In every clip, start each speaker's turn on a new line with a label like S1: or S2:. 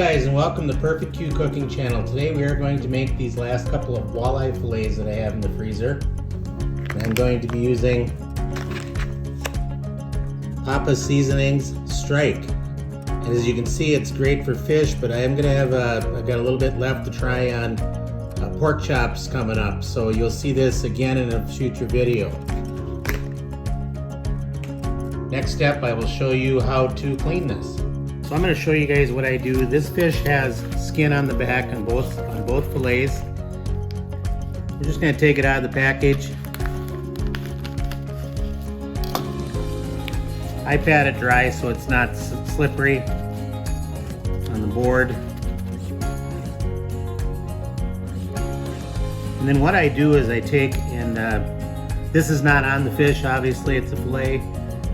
S1: guys, and welcome to Perfect Q Cooking Channel. Today we are going to make these last couple of walleye fillets that I have in the freezer. And I'm going to be using Papa's Seasonings Strike. And as you can see, it's great for fish, but I am going to have I've got a little bit left to try on pork chops coming up. So you'll see this again in a future video. Next step, I will show you how to clean this. So I'm going to show you guys what I do. This fish has skin on the back on both fillets. We're just going to take it out of the package. I pat it dry so it's not slippery on the board. And then what I do is I take and this is not on the fish, obviously it's a fillet,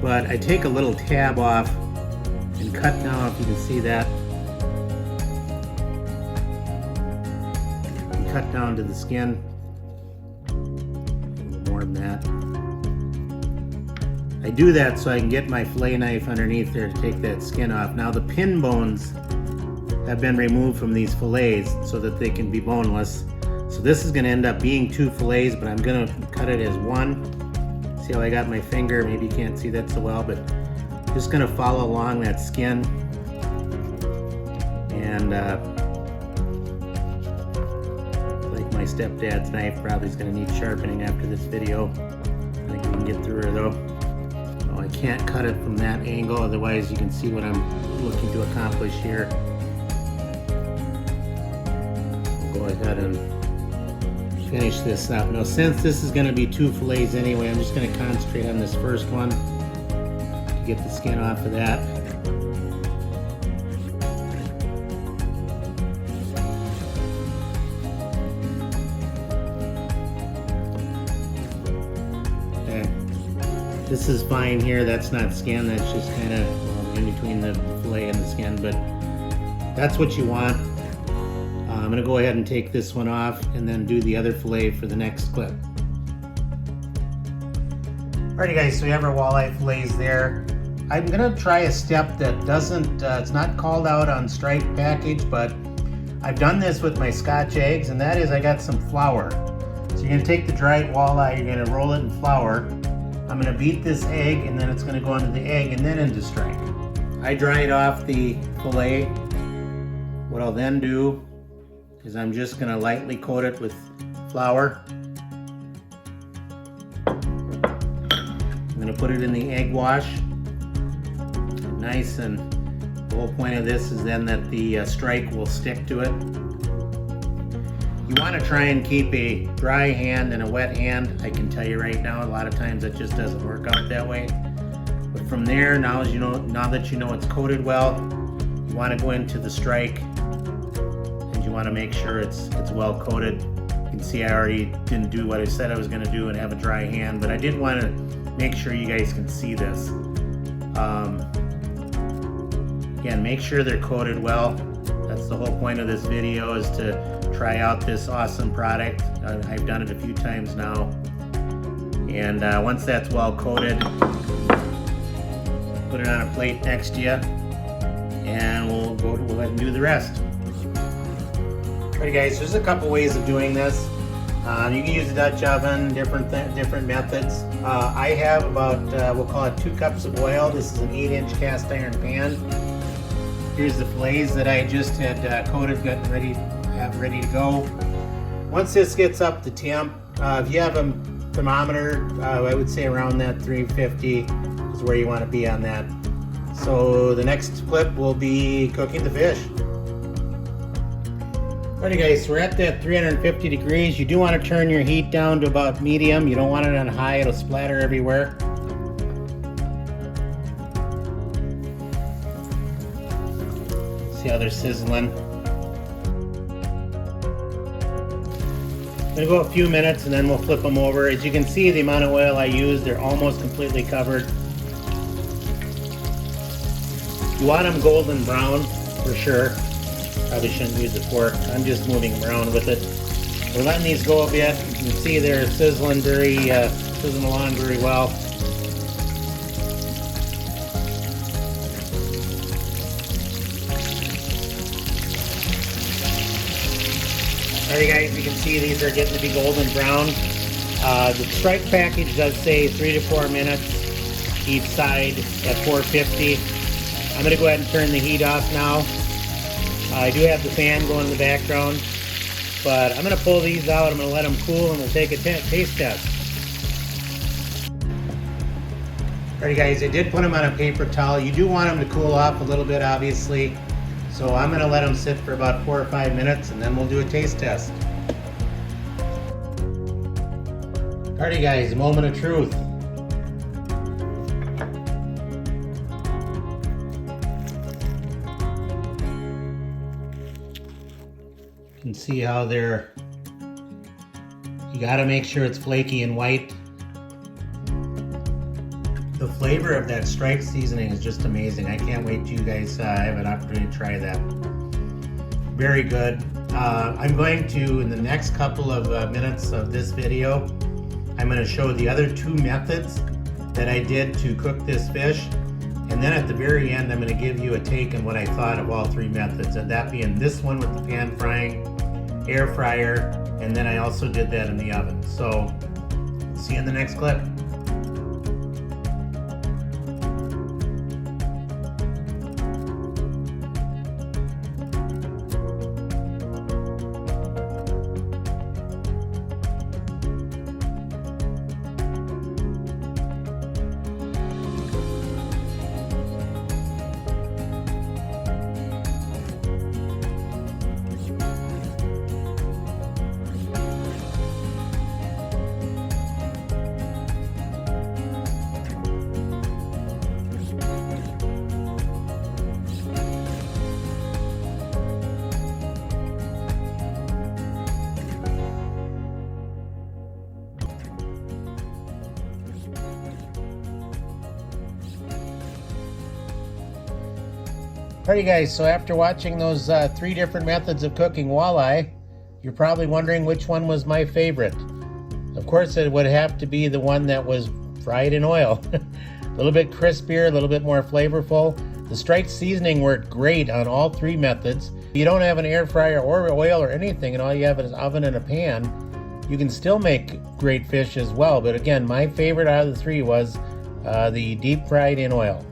S1: but I take a little tab off and cut down, if you can see that, and cut down to the skin, a little more than that. I do that so I can get my fillet knife underneath there to take that skin off. Now the pin bones have been removed from these fillets so that they can be boneless. So this is going to end up being 2 fillets, but I'm going to cut it as one. See how I got my finger? Maybe you can't see that so well, but just going to follow along that skin, and like my stepdad's knife probably is going to need sharpening after this video. I think we can get through her though. Oh, I can't cut it from that angle, otherwise you can see what I'm looking to accomplish here. I'll go ahead and finish this up. Now since this is going to be 2 fillets anyway, I'm just going to concentrate on this first one. Get the skin off of that. Okay. This is fine here. That's not skin. That's just kind of in between the fillet and the skin, but that's what you want. I'm going to go ahead and take this one off and then do the other fillet for the next clip. Alrighty guys, so we have our walleye fillets there. I'm gonna try a step that doesn't, it's not called out on Strike package, but I've done this with my Scotch eggs, and that is I got some flour. So you're gonna take the dried walleye, you're gonna roll it in flour. I'm gonna beat this egg, and then it's gonna go into the egg and then into Strike. I dried off the fillet. What I'll then do is I'm just gonna lightly coat it with flour. I'm gonna put it in the egg wash. Nice, and the whole point of this is then that the Strike will stick to it. You want to try and keep a dry hand and a wet hand. I can tell you right now, a lot of times it just doesn't work out that way. But from there, now that you know it's coated well, you want to go into the Strike, and you want to make sure it's well coated. You can see I already didn't do what I said I was going to do and have a dry hand, but I did want to make sure you guys can see this. Again, make sure they're coated well. That's the whole point of this video, is to try out this awesome product. I've done it a few times now. And once that's well coated, put it on a plate next to you, and we'll go ahead and do the rest. Alright guys, there's a couple ways of doing this. You can use a Dutch oven, different methods. I have about, we'll call it 2 cups of oil. This is an 8-inch cast iron pan. Here's the fillets that I just had coated, got ready to go. Once this gets up to temp, if you have a thermometer, I would say around that 350 is where you want to be on that. So the next clip will be cooking the fish. Alrighty guys, so we're at that 350 degrees. You do want to turn your heat down to about medium. You don't want it on high, it'll splatter everywhere. See how they're sizzling. I'm gonna go a few minutes and then we'll flip them over. As you can see, the amount of oil I used, they're almost completely covered. You want them golden brown for sure. Probably shouldn't use a fork. I'm just moving them around with it. We're letting these go a bit. You can see they're sizzling along very well. Alright guys, you can see these are getting to be golden brown. The stripe package does say 3 to 4 minutes each side at 450. I'm going to go ahead and turn the heat off now. I do have the fan going in the background, but I'm going to pull these out. I'm going to let them cool and we'll take a taste test. Alright guys, I did put them on a paper towel. You do want them to cool off a little bit, obviously. So I'm going to let them sit for about 4 or 5 minutes and then we'll do a taste test. Alrighty guys, moment of truth. You can see how they're, you got to make sure it's flaky and white. The flavor of that striped seasoning is just amazing. I can't wait till you guys have an opportunity to try that. Very good. I'm going to, in the next couple of minutes of this video, I'm going to show the other 2 methods that I did to cook this fish. And then at the very end, I'm going to give you a take on what I thought of all 3 methods. And that being this one with the pan frying, air fryer, and then I also did that in the oven. So, see you in the next clip. Alright guys, so after watching those 3 different methods of cooking walleye, you're probably wondering which one was my favorite. Of course it would have to be the one that was fried in oil. A little bit crispier, a little bit more flavorful. The striped seasoning worked great on all 3 methods. If you don't have an air fryer or oil or anything and all you have is an oven and a pan, you can still make great fish as well. But again, my favorite out of the 3 was the deep fried in oil.